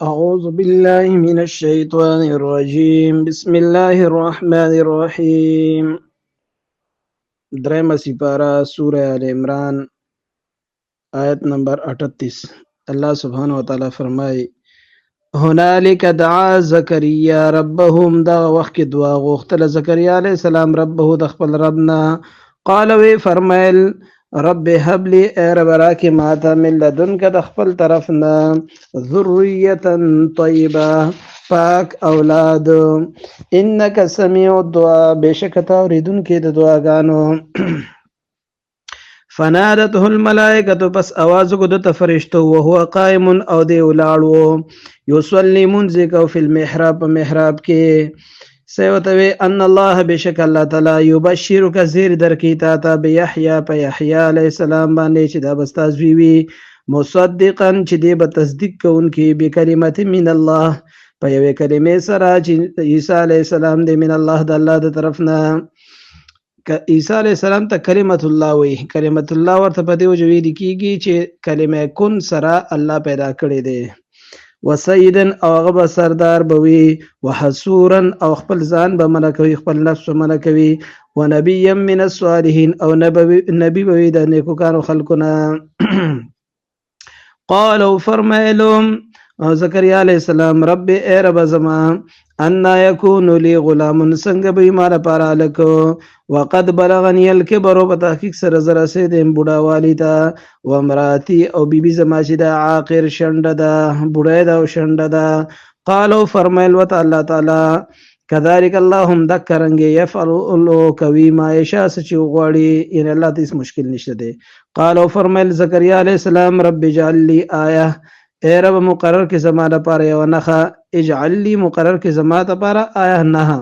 أعوذ بالله من الشيطان الرجيم بسم الله الرحمن الرحيم. درم سپارہ سورہ آل عمران آیت نمبر 38. اللہ سبحانہ وتعالی فرمائے هنالک دعا زکریا ربهم دا وقت دعا غوښتله زکریا علیہ السلام ربه د خپل ربنا قال وی فرمایل رب هب لی اے رب راکی ماتا من لدنک د خپل طرفنا ذریتا طیبه پاک اولاد انک سمیع الدعا بشکتا اوریدونکې د دعاګانو فنادته الملائکه پس آواز کو د فرشتو وهو قائم او دی ولاړو یصلی منځ کو فی المحراب محراب کې سیوتوی ان الله بشک الله تعالی یبشرک زیر درکی تا تا بیحیا په یحیی علیہ السلام باندې چې دا بستازوی وی مصدقا چې دی به تصدیق کوونکی بکلمت من الله په یوې کلمې سره چې عیسی علیہ السلام دی من الله د الله د طرفنا عیسی علیہ السلام ته کلمت الله وی کلمت الله ورته په دې وجه ویل کیږي چې کلمه کن سره الله پیدا کړی دی وسیدن او هغه سردار بوي وحسورا او خپل ځان به ملکوي خپل نفس ملکوي ونبيا من الصالحين او نبی بوي د نیکوکانو خلقنا قالوا فرمایلهم زکریا علیہ السلام رب اے رب زما ان یکون لی غلام څنګه به ما لپاره لکو وقد بلغنی الكبر په تحقیق سره زره سیدم بوډا والیدا و امراتی او بیبي زما چې د عاقر شنډه ده بوډا ده او شنډه ده قالوا فرمایل وت الله تعالی كذلك اللهم ذكرنګ يفعل کوي ما یشاء چې غواړي ان الله دې مشکل نشته دی قالوا فرمایل زکریا علیہ السلام رب اجعل لي آیه اے رب مقرر کې زما لپاره یو نښه اجعل لي مقرر کې زما لپاره آیه نه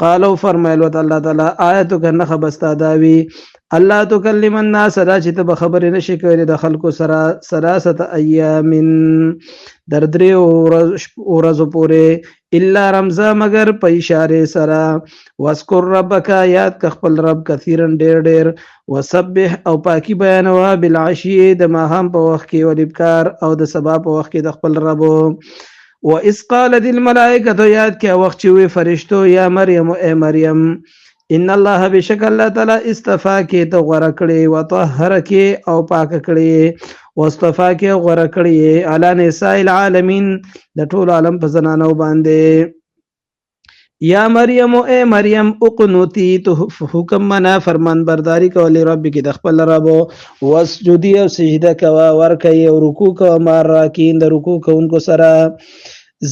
قالو فرمایل وت الله تعالی آیتک نښه بستا داوی الله تکلم الناس دا چې ته خبر نشي کولای د خلکو سره سراست ایام در درې ورځو پورې الا رمزا مگر په اشاره سره واذكر ربک یاد ک خپل رب کثیرن ډیر ډیر وسبح او پاکی بیانوا بالعشی د ماهم په وخت کې ولبکار او د سبا په وخت کې د خپل رب واذ قالت الملائکه یاد ک وخت چې وی فرشتو یا مریم اے مریم ان الله بشک الله تعالی استفاکی ته غوړه کړي وطهرکی او پاک کړي واستفاکی غوړه کړي علی نساء العالمین د ټول عالم په زنانو باندې یا مریم اے مریم اقنوتی تو حکم منا فرمان برداری کولی رب کی د خپل رب وسجدی او سجده کوا ورکای او رکوع کوا مار راکین د رکوع کوونکو سره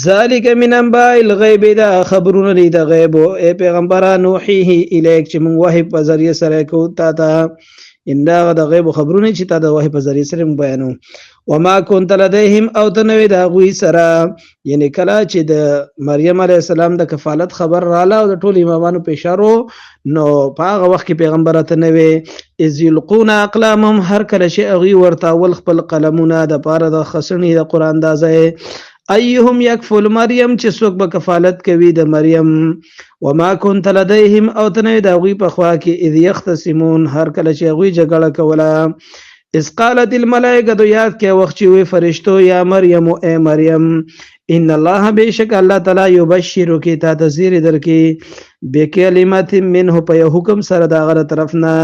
ذالک من انباء الغیب دا خبرونه دی د غیب اے پیغمبر نوحیه الیک چې مونږ وحی په ذریعہ سره کو تا ان دا د غیب خبرونه چې تا د وحی په ذریعہ سره بیانو وما كنت لديهم او تنوي دا غوي سره یعنی کله چې د مریم علیہ السلام د کفالت خبر رااله او د ټول امامانو پېښارو نو پاغه وخت کې پیغمبر ته نوي اذ یلقون اقلامهم هر کله چې اغي ورتا ول خپل قلمونه د پاره د خسنی د قران دازه ایهم یکفل مریم چې څوک به کفالت کوي د مریم وما كنت لديهم او تنوي دا غوي په خوا کې اذ یختصمون هر کله چې غوي جګړه کوله اس قالت الملائکه یاد کې وخت چې وی فرشتو یا مریم اے مریم ان الله بشک الله تعالی یبشرک تا تذیر درکې بکلمات منه په حکم سره دا غره طرفنا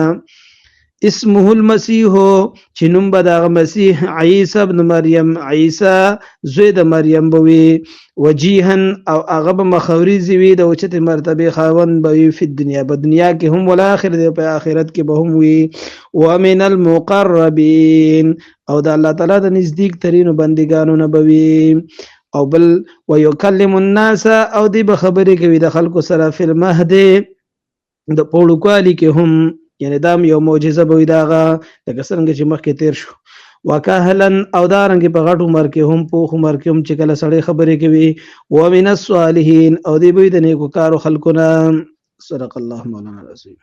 اسمه المسیح چې نوم به د مسیح عیسی ابن مریم عیسی زوی د مریم بوي وجیهن او هغه به مخوريزي وي د اوچته مرتبه خاون بوي په دنیا په دنیا کې هم ول اخر دی په آخرت کې به هم وي ومن المقربين او د الله تعالی د نزدیک ترینو بندګانو نه بوي او بل ويكلم الناس او دی به خبرې کوي د خلکو سره په المهد د پوړکوالي کې هم یعنی دام یو معجزه به داغه لکه څنګه چې مخکې تیر شو وکهلن او دارنګ په غټ عمر کې هم په عمر کې هم چې کله سړی خبرې کوي ومن الصالحین او دی به د نیکو کارو خلقنا صدق الله مولانا العظیم